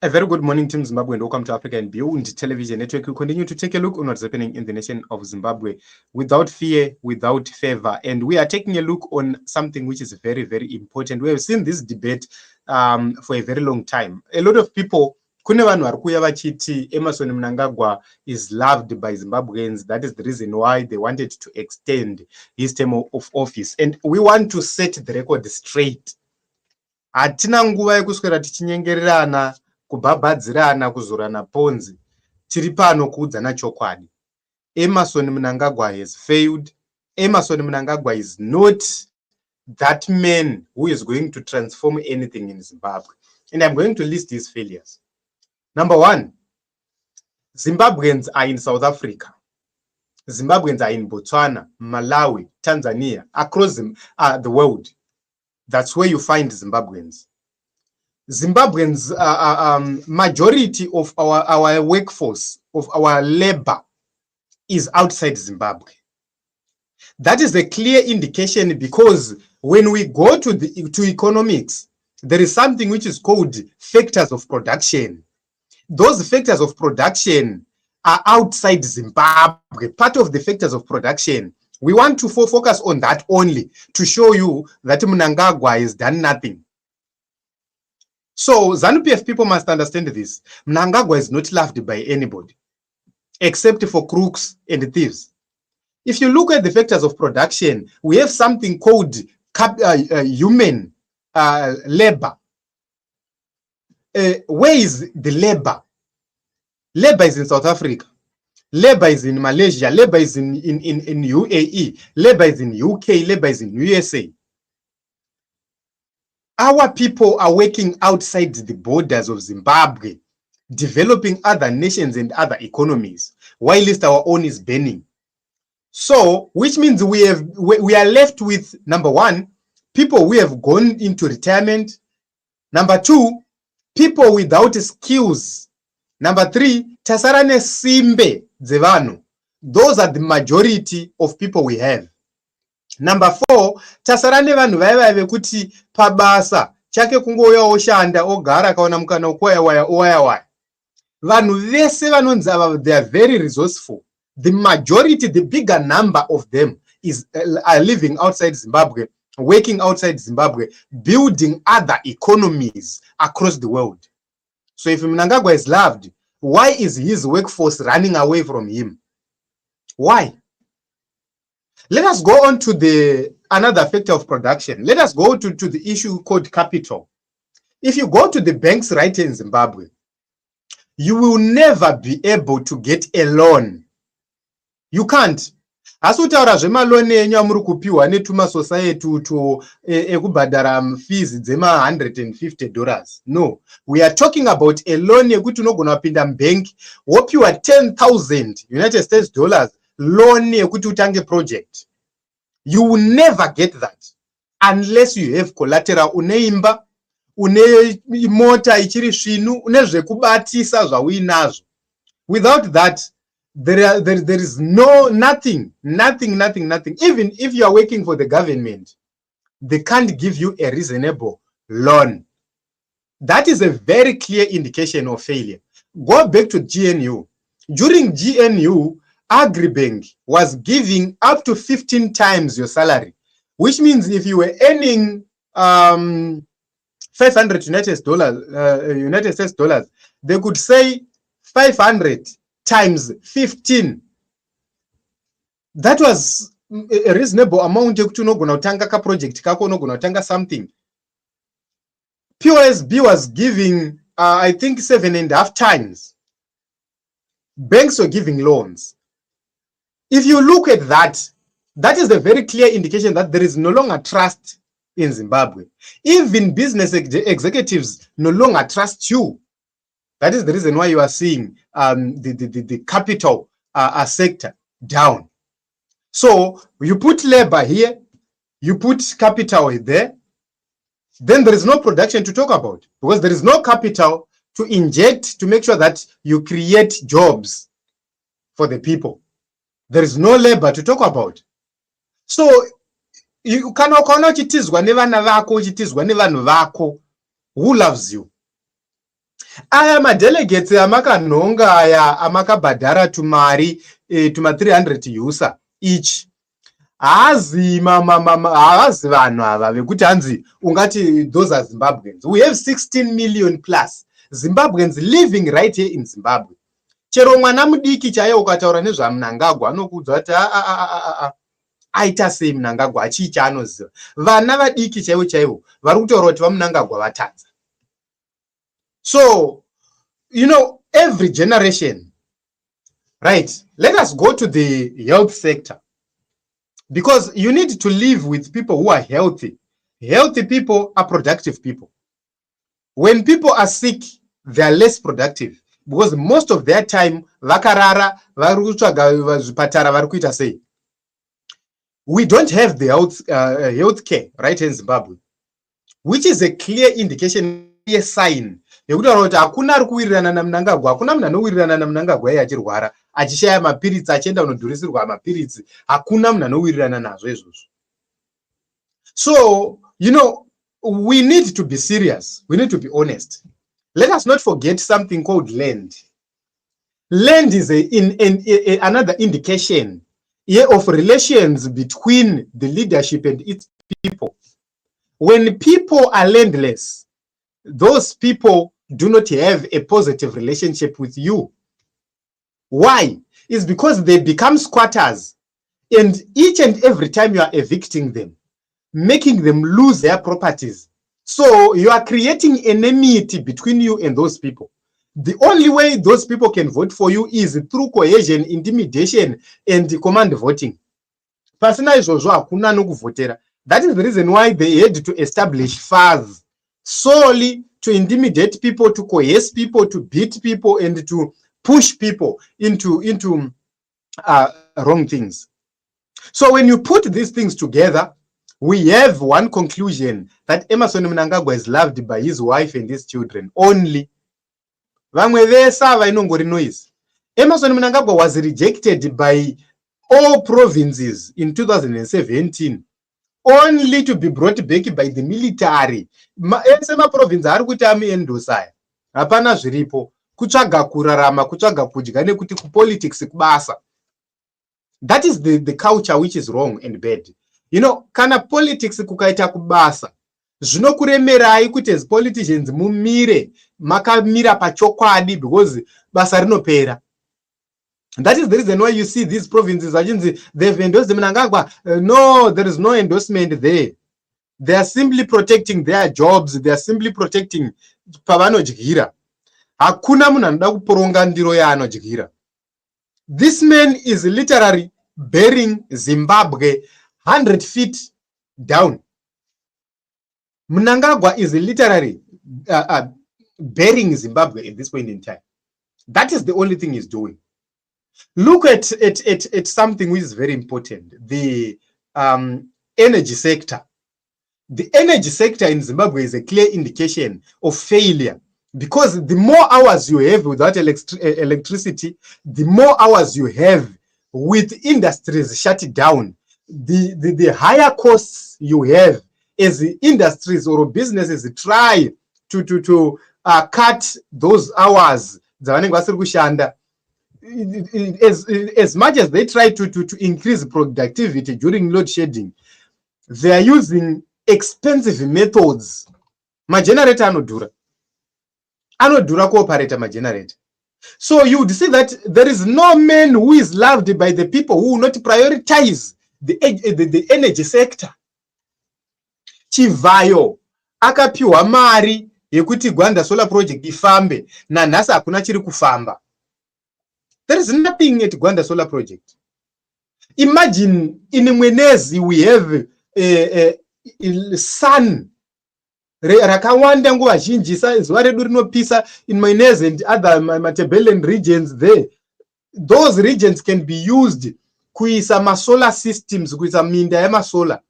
A very good morning, Team Zimbabwe, and welcome to Africa and Beyond Television Network. We continue to take a look on what's happening in the nation of Zimbabwe without fear, without favor. And we are taking a look on something which is very, very important. We have seen this debate for a very long time. A lot of people, kune vanhu vari kuuya vachiti Emerson Mnangagwa is loved by Zimbabweans. That is the reason why they wanted to extend his term of office. And we want to set the record straight. Hatina nguva yekuswera tichinyengererana kubhabhadzirana kuzorana ponzi. Tiri pano kuudzana chokwadi. Emerson Mnangagwa has failed. Emerson Mnangagwa is not that man who is going to transform anything in Zimbabwe. And I'm going to list his failures. Number one, Zimbabweans are in South Africa. Zimbabweans are in Botswana, Malawi, Tanzania, across the world. That's where you find Zimbabweans. Zimbabweans, majority of our workforce, of our labor, is outside Zimbabwe. That is a clear indication, because when we go to economics, there is something which is called factors of production. Those factors of production are outside Zimbabwe, part of the factors of production. We want to focus on that only to show you that Mnangagwa has done nothing. So ZANU-PF people must understand this. Mnangagwa is not loved by anybody, except for crooks and thieves. If you look at the factors of production, we have something called human labor. Where is the labor? Labor is in South Africa. Labor is in Malaysia. Labor is in UAE. Labor is in UK. Labor is in USA. Our people are working outside the borders of Zimbabwe, developing other nations and other economies, whilst our own is burning. So, which means we are left with, number one, people who have gone into retirement. Number two, people without skills. Number three, tasarane simbe dzevanu. Those are the majority of people we have. Number four, tasarane vanhu vaya vekuti pabasa chake kungoya oshanda ogara kaona mukana okwaya waya. Vanhu vese vanonzi ava, they are very resourceful. The majority, the bigger number of them are living outside Zimbabwe, working outside Zimbabwe, building other economies across the world. So if Mnangagwa is loved, why is his workforce running away from him? Why? Let us go on to another factor of production. Let us go to the issue called capital. If you go to the banks right in Zimbabwe, you will never be able to get a loan. You can't. Asutaura zvemaloni enyu amuri kupiwa netuma society to ekubhadhara fees dzema $150. No, we are talking about a loan yekuti unogona kupinda bank wopiwa $10,000 United States dollars loan yekuti utange project. You will never get that unless you have collateral. Uneimba, une mota ichiri svinu, une zvekubatisa zvauinazvo. Without that, there is nothing. Even if you are working for the government, they can't give you a reasonable loan. That is a very clear indication of failure. Go back to GNU. During GNU, Agribank was giving up to 15 times your salary, which means if you were earning 500 United States dollars, they could say 500 times 15. That was a reasonable amount yekuti unogona kutanga ka project kako, unogona kutanga something. POSB was giving I think 7.5 times. Banks were giving loans. If you look at that, that is a very clear indication that there is no longer trust in Zimbabwe. Even business executives no longer trust you. That is the reason why you are seeing the capital sector down. So you put labor here, you put capital there, then there is no production to talk about, because there is no capital to inject to make sure that you create jobs for the people. There is no labor to talk about. So kana ukaona uchitizwa nevana vako, uchitizwa nevanhu vako, who loves you? aya madelegates amakanhonga aya amakabhadhara tumari tuma 300 yusa each haazi vanhu ava vekuti hanzi ungati those are Zimbabweans. We have 16 million plus Zimbabweans living right here in Zimbabwe. Chero mwana mudiki chaiye ukataura nezvaMnangagwa anokuudza kuti aita sei Mnangagwa achii chaanoziva. Vana vadiki chaivo chaivo vari kutaura kuti vaMnangagwa vatadza. So, you know, every generation, right? Let us go to the health sector. Because you need to live with people who are healthy. Healthy people are productive people. When people are sick, they are less productive. Because most of their time, vakarara, zvipatara vari kuita sei. We don't have the health care right in Zimbabwe, which is a clear indication, a sign. Yekutaura kuti hakuna ari kuwirirana naMnangagwa, hakuna munhu anowirirana naMnangagwa iye achirwara, achishaya mapiritsi, achienda kunodhurisirwa mapiritsi, hakuna munhu anowirirana nazvo izvozvo. So, you know, we need to be serious. We need to be honest. Let us not forget something called land. Land is another indication of relations between the leadership and its people. When people are landless, those people do not have a positive relationship with you. Why? It's because they become squatters, and each and every time you are evicting them, making them lose their properties. So you are creating enmity between you and those people. The only way those people can vote for you is through coercion, intimidation, and command voting. That is the reason why they had to establish FARs solely to intimidate people, to coerce people, to beat people, and to push people into wrong things. So when you put these things together, we have one conclusion, that Emmerson Mnangagwa is loved by his wife and his children only. Emerson Mnangagwa was rejected by all provinces in 2017, only to be brought back by the military. Province ari kuti amuendosaya hapana zviripo, kutsvaga kurarama, kutsvaga kudya nekuti kupolitics kubasa. That is the culture which is wrong and bad. You know, kana politics kukaita kubasa, zvinokuremerai kuti as politicians mumire makamira pachokwadi, because basa rinopera. That is the reason why you see these provinces, they've endorsed Mnangagwa. No, there is no endorsement there. They are simply protecting their jobs. They are simply protecting pavanodyira. Hakuna munhu anoda kuporonga ndiro yaanodyira. This man is literally burying Zimbabwe 100 feet down. Mnangagwa is literally burying Zimbabwe at this point in time. That is the only thing he's doing. Look at something which is very important, the energy sector. The energy sector in Zimbabwe is a clear indication of failure, because the more hours you have without electricity, the more hours you have with industries shut down, the higher costs you have as the industries or businesses try to cut those hours. As much as they try to increase productivity during load shedding, they are using expensive methods. My generator anodura cooperate my generator. So you would see that there is no man who is loved by the people who will not prioritize the energy sector. Chivayo akapiwa mari yekuti Gwanda solar project ifambe, na nhasi hakuna chiri kufamba. There is nothing at Gwanda solar project. Imagine in Mwenezi we have sun rakawanda nguva zhinji, zuva redu rinopisa in Mwenezi and other Matabeleland regions there. Those regions can be used kuisa masolar systems, kuisa minda yemasolar.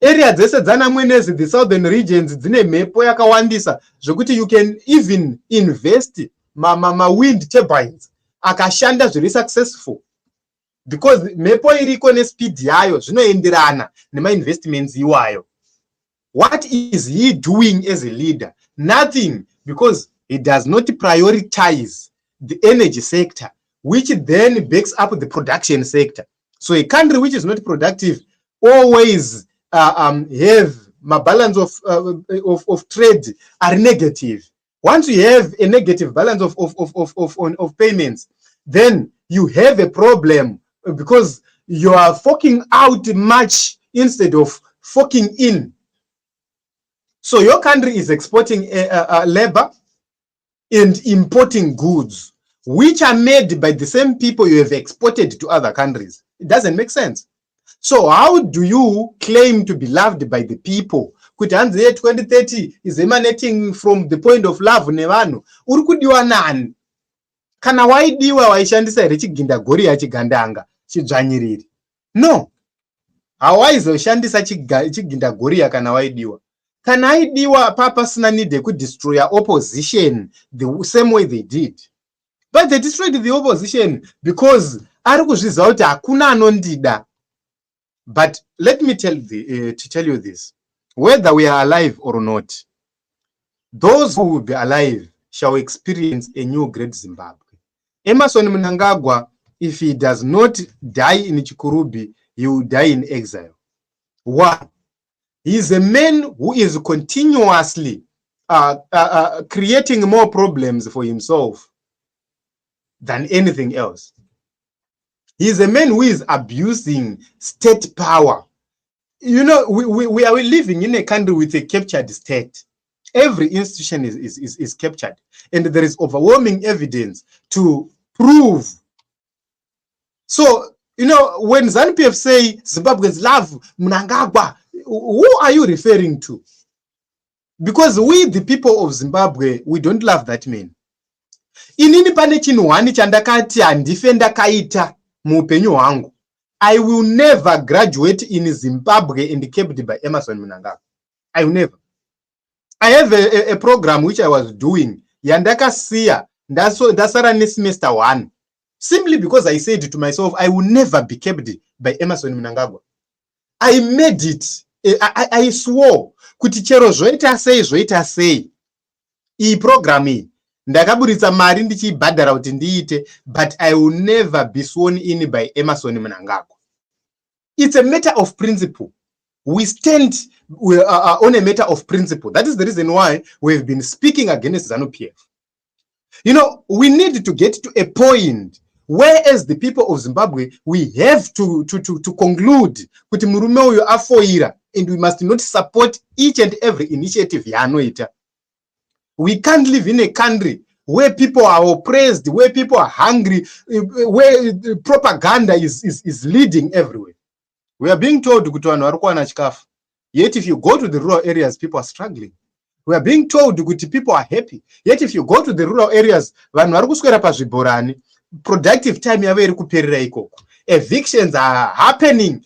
Area dzese dzana Mwenezi, the southern regions, dzine mhepo yakawandisa zvokuti you can even invest wind turbines akashanda zviri successful, because mhepo iriko nespeed yayo zvinoenderana nemainvestments iwayo. What is he doing as a leader? Nothing, because It does not prioritize the energy sector, which then backs up the production sector. So a country which is not productive always have my balance of trade are negative. Once you have a negative balance of payments, then you have a problem because you are forking out much instead of forking in. So your country is exporting labor and importing goods, which are made by the same people you have exported to other countries. It doesn't make sense. So how do you claim to be loved by the people? Kuti hanzi 2030 is emanating from the point of love nevanhu. Uri kudiwa nani? Kana waidiwa waishandisa here chigindagori yachigandanga chidzvanyiriri? No. Hawaizoshandisa chigindagori kana waidiwa. Kana aidiwa papasina need yekudestroy opposition the same way they did. But they destroyed the opposition because ari kuzviziva kuti hakuna anondida. But let me tell you this, whether we are alive or not, those who will be alive shall experience a new great Zimbabwe. Emmerson Mnangagwa, if he does not die in Chikurubi, he will die in exile. Why? He is a man who is continuously creating more problems for himself than anything else. He is a man who is abusing state power. You know, we are living in a country with a captured state. Every institution is captured. And there is overwhelming evidence to prove. So, you know, when ZANU-PF say Zimbabweans love Mnangagwa, who are you referring to? Because we, the people of Zimbabwe, we don't love that man. Inini pane chinhu hani chandakati handife ndakaita muupenyu hwangu. I will never graduate in Zimbabwe and kept by Emmerson Mnangagwa. I will never. I have a program which I was doing. Yandakasiya ndasara nesemester 1. Simply because I said to myself, I will never be kept by Emmerson Mnangagwa. I made it. I swore kuti chero zvoita sei. Iyi program iyi ndakaburitsa mari ndichibhadhara kuti ndiite, but I will never be sworn in by Emmerson Mnangagwa. It's a matter of principle. We stand on a matter of principle. That is the reason why we've been speaking against ZANU-PF. You know, we need to get to a point where, as the people of Zimbabwe, we have to conclude kuti murume uyu afoira, and we must not support each and every initiative yaanoita. We can't live in a country where people are oppressed, where people are hungry, where propaganda is leading everywhere. We are being told kuti vanhu vari kuwana chikafu. Yet if you go to the rural areas, people are struggling. We are being told kuti people are happy. Yet if you go to the rural areas, vanhu vari kuswera pazvibhorani, productive time yavo iri kuperera ikoko. Evictions are happening.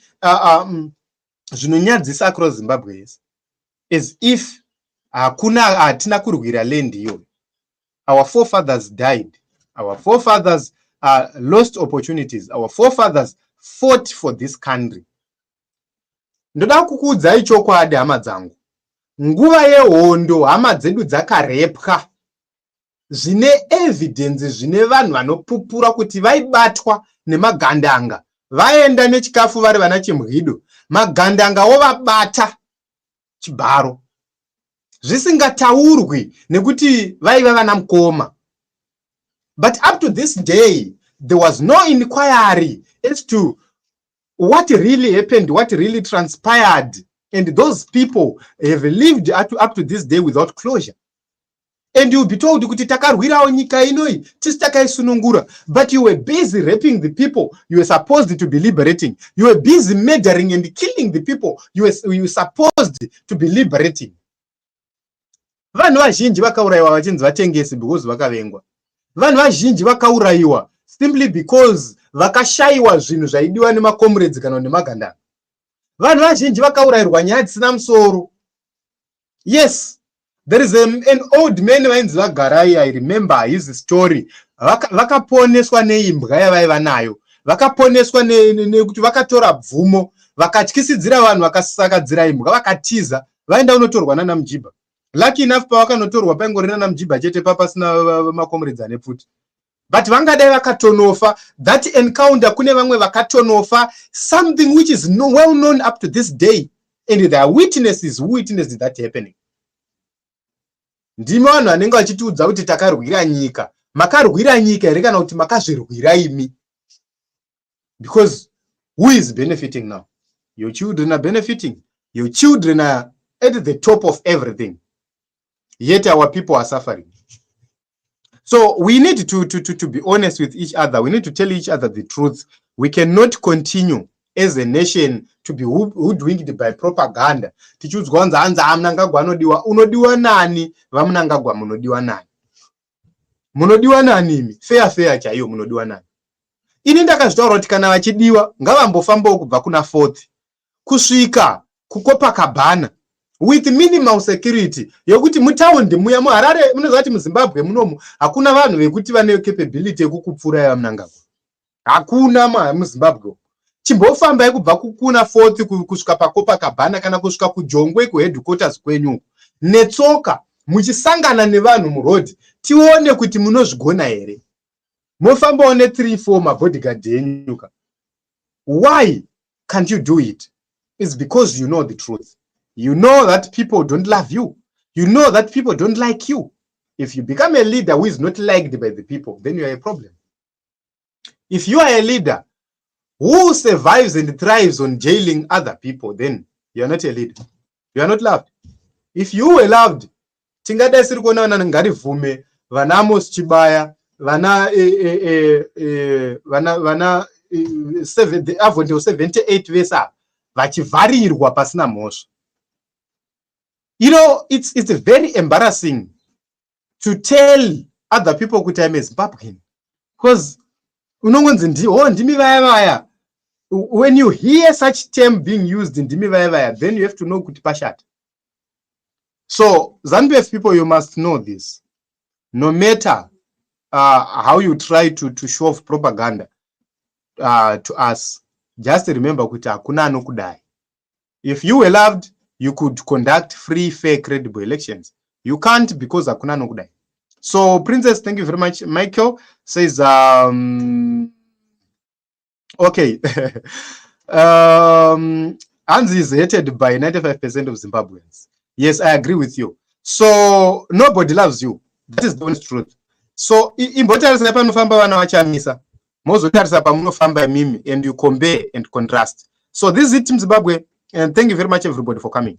Zvinonyadzisa across Zimbabwe, as if hatina kurwira land iyo. Our forefathers died. Our forefathers lost opportunities. Our forefathers fought for this country. Ndoda kukuudzai chokwadi hama dzangu. Nguva yehondo hama dzedu dzakarepwa. Zvine evidence zvine vanhu vanopupura kuti vaibatwa nemagandanga. Vaenda nechikafu vari vana chimhido. Magandanga ovabata chibharo. Zvisingataurwi nekuti vaiva vana mukoma. But up to this day, there was no inquiry as to what really happened, what really transpired. And those people have lived up to this day without closure. And you'll be told kuti takarwirawo nyika inoi, tisi takaisunungura. But you were busy raping the people you were supposed to be liberating. You were busy murdering and killing the people you were supposed to be liberating. Vanhu vazhinji vakaurayiwa vachinzi vatengesi because vakavengwa. Vanhu vazhinji vakaurayiwa simply because vakashayiwa zvinhu zvaidiwa nemacomrades kana nemagandanga. Vanhu vazhinji vakaurayirwa nyaya dzisina musoro. Yes, there is an old man vainzi Vagarai. I remember his story. Vakaponeswa neimbwa yavaiva nayo. Vakaponeswa nekuti vakatora bvumo, vakatyisidzira vanhu vakasakadzira imbwa, vakatiza, vaenda unotorwa nana Mujiba. lucky enough pawakanotorwa paingorina namjiba chete papasina makomredza nepfuti. But vangadai vakatonofa, that encounter kune vamwe vakatonofa, something which is well known up to this day, and there are witnesses who witnessed that happening. Ndimo vanhu vanenge vachitiudza kuti takarwira nyika. Makarwira nyika here kana kuti makazvirwira imi? Because who is benefiting now? Your children are benefiting. Your children are at the top of everything. Yet our people are suffering. So we need to be honest with each other. We need to tell each other the truth. We cannot continue as a nation to be hoodwinked by propaganda. Tichiudzwa nzanza Mnangagwa anodiwa. Unodiwa nani? Mnangagwa munodiwa nani? Munodiwa nani imi? Fair chaiyo munodiwa nani? Ini ndakazvitaura kuti kana vachidiwa ngavambofambawo kubva kuna 4th kusvika kuCopacabana with minimal security yokuti mutaundi muya muHarare munoziva kuti muZimbabwe munomu hakuna vanhu vekuti vane capability yekukupfurai vaMnangagwa. Hakuna muZimbabwe. Chimbofambai kubva kuna 4th kusvika paCopacabana kana kusvika kuJongwe kuheadquarters kwenyu netsoka muchisangana nevanhu muroad tione kuti munozvigona here. Mofambawo ne3-4 mabodyguard enyuka. Why can't you do it? It's because you know the truth. You know that people don't love you. You know that people don't like you. If you become a leader who is not liked by the people, then you are a problem. If you are a leader who survives and thrives on jailing other people, then you are not a leader. You are not loved. If you were loved, tingadai siri kuona vana Ngarivume, vana Amos Chibaya, vana 78 vesa vachivharirwa pasina mhosva. You know, it's very embarrassing to tell other people kuti I'm a Zimbabwean. Because ndimi vaya vaya. When you hear such term being used in ndimi vaya vaya, then you have to know kuti pashata. So ZANU-PF people, you must know this. No matter how you try to show off propaganda to us, just remember kuti hakuna anokudai. If you were loved, you could conduct free, fair, credible elections. You can't because hakuna anokudai. So Princess, thank you very much. Michael says, okay. Anzi is hated by 95% of Zimbabweans. Yes, I agree with you. So nobody loves you. That is the honest truth. So imbotarisa panofamba vana vachamisa. Mozotarisa pamunofamba mimi, and you compare and contrast. So this is it, Team Zimbabwe, and thank you very much everybody for coming.